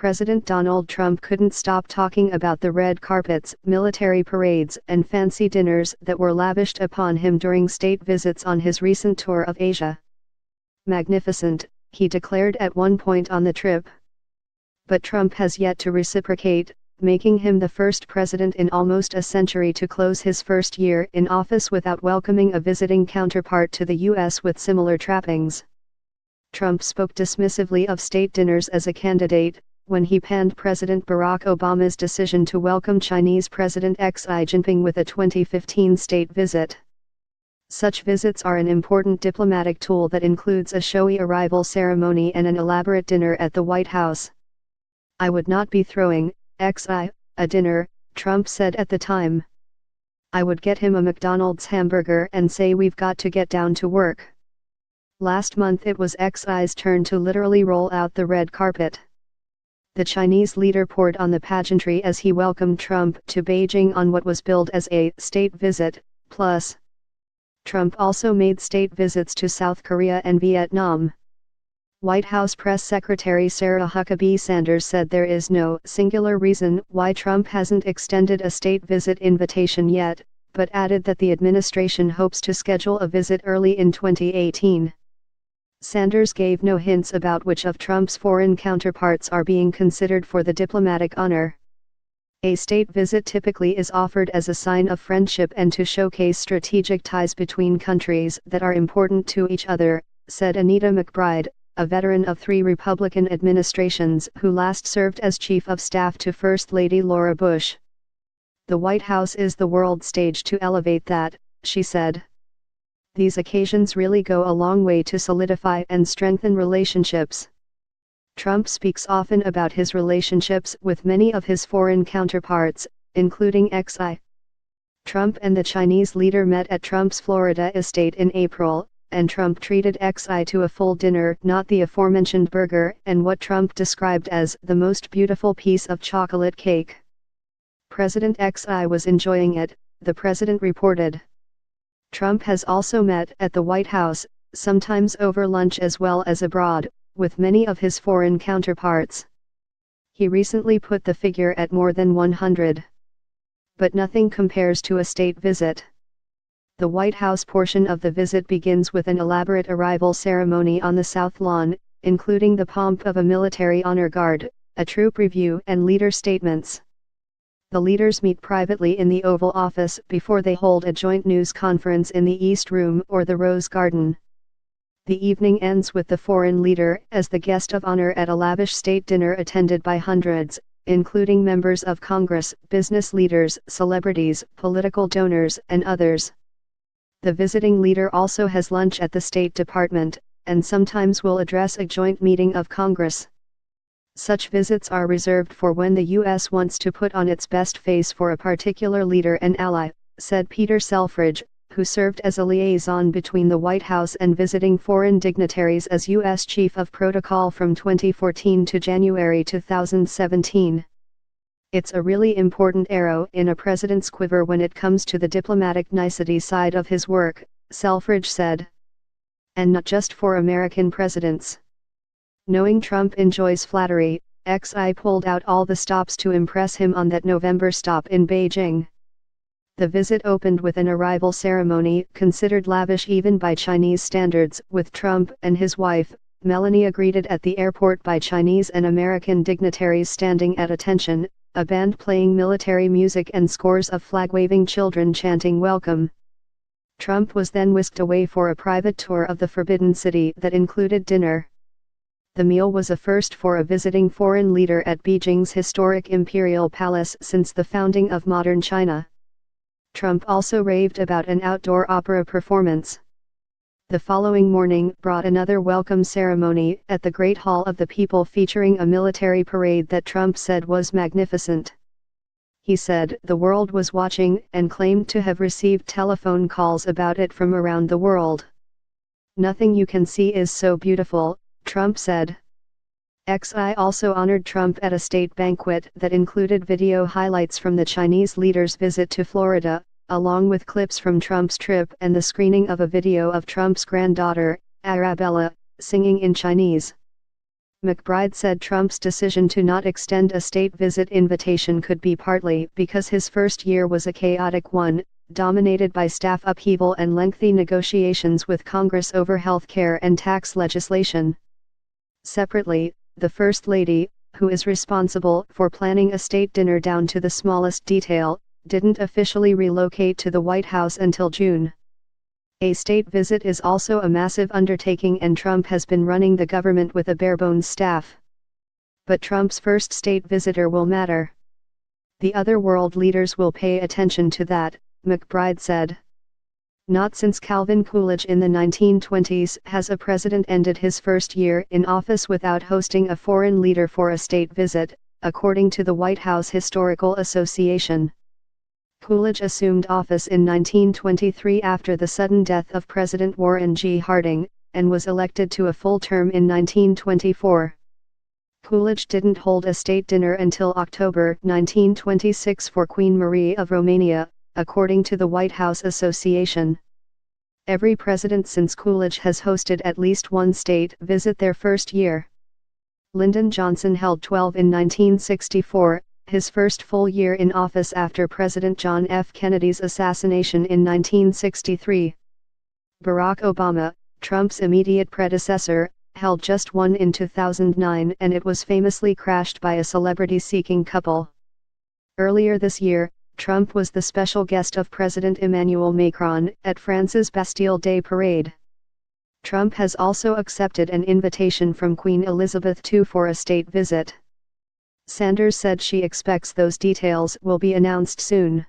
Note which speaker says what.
Speaker 1: President Donald Trump couldn't stop talking about the red carpets, military parades, and fancy dinners that were lavished upon him during state visits on his recent tour of Asia. "Magnificent," he declared at one point on the trip. But Trump has yet to reciprocate, making him the first president in almost a century to close his first year in office without welcoming a visiting counterpart to the U.S. with similar trappings. Trump spoke dismissively of state dinners as a candidate, when he panned President Barack Obama's decision to welcome Chinese President Xi Jinping with a 2015 state visit. Such visits are an important diplomatic tool that includes a showy arrival ceremony and an elaborate dinner at the White House. "I would not be throwing Xi a dinner," Trump said at the time. "I would get him a McDonald's hamburger and say we've got to get down to work." Last month it was Xi's turn to literally roll out the red carpet. The Chinese leader poured on the pageantry as he welcomed Trump to Beijing on what was billed as a state visit, plus. Trump also made state visits to South Korea and Vietnam. White House Press Secretary Sarah Huckabee Sanders said there is no singular reason why Trump hasn't extended a state visit invitation yet, but added that the administration hopes to schedule a visit early in 2018. Sanders gave no hints about which of Trump's foreign counterparts are being considered for the diplomatic honor. A state visit typically is offered as a sign of friendship and to showcase strategic ties between countries that are important to each other, said Anita McBride, a veteran of 3 Republican administrations who last served as Chief of Staff to First Lady Laura Bush. "The White House is the world stage to elevate that," she said. "These occasions really go a long way to solidify and strengthen relationships." Trump speaks often about his relationships with many of his foreign counterparts, including Xi. Trump and the Chinese leader met at Trump's Florida estate in April, and Trump treated Xi to a full dinner, not the aforementioned burger, and what Trump described as the most beautiful piece of chocolate cake. President Xi was enjoying it, the president reported. Trump has also met at the White House, sometimes over lunch as well as abroad, with many of his foreign counterparts. He recently put the figure at more than 100. But nothing compares to a state visit. The White House portion of the visit begins with an elaborate arrival ceremony on the South Lawn, including the pomp of a military honor guard, a troop review and leader statements. The leaders meet privately in the Oval Office before they hold a joint news conference in the East Room or the Rose Garden. The evening ends with the foreign leader as the guest of honor at a lavish state dinner attended by hundreds, including members of Congress, business leaders, celebrities, political donors, and others. The visiting leader also has lunch at the State Department, and sometimes will address a joint meeting of Congress. Such visits are reserved for when the U.S. wants to put on its best face for a particular leader and ally, said Peter Selfridge, who served as a liaison between the White House and visiting foreign dignitaries as U.S. Chief of Protocol from 2014 to January 2017. "It's a really important arrow in a president's quiver when it comes to the diplomatic nicety side of his work," Selfridge said. "And not just for American presidents." Knowing Trump enjoys flattery, Xi pulled out all the stops to impress him on that November stop in Beijing. The visit opened with an arrival ceremony considered lavish even by Chinese standards, with Trump and his wife, Melania, greeted at the airport by Chinese and American dignitaries standing at attention, a band playing military music and scores of flag-waving children chanting "Welcome." Trump was then whisked away for a private tour of the Forbidden City that included dinner. The meal was a first for a visiting foreign leader at Beijing's historic Imperial Palace since the founding of modern China. Trump also raved about an outdoor opera performance. The following morning brought another welcome ceremony at the Great Hall of the People featuring a military parade that Trump said was magnificent. He said the world was watching and claimed to have received telephone calls about it from around the world. "Nothing you can see is so beautiful," Trump said. Xi also honored Trump at a state banquet that included video highlights from the Chinese leader's visit to Florida, along with clips from Trump's trip and the screening of a video of Trump's granddaughter, Arabella, singing in Chinese. McBride said Trump's decision to not extend a state visit invitation could be partly because his first year was a chaotic one, dominated by staff upheaval and lengthy negotiations with Congress over health care and tax legislation. Separately, the First Lady, who is responsible for planning a state dinner down to the smallest detail, didn't officially relocate to the White House until June. A state visit is also a massive undertaking, and Trump has been running the government with a bare-bones staff. But Trump's first state visitor will matter. The other world leaders will pay attention to that, McBride said. Not since Calvin Coolidge in the 1920s has a president ended his first year in office without hosting a foreign leader for a state visit, according to the White House Historical Association. Coolidge assumed office in 1923 after the sudden death of President Warren G. Harding, and was elected to a full term in 1924. Coolidge didn't hold a state dinner until October 1926 for Queen Marie of Romania, according to the White House Association. Every president since Coolidge has hosted at least one state visit their first year. Lyndon Johnson held 12 in 1964, his first full year in office after President John F. Kennedy's assassination in 1963. Barack Obama, Trump's immediate predecessor, held just one in 2009, and it was famously crashed by a celebrity-seeking couple. Earlier this year, Trump was the special guest of President Emmanuel Macron at France's Bastille Day parade. Trump has also accepted an invitation from Queen Elizabeth II for a state visit. Sanders said she expects those details will be announced soon.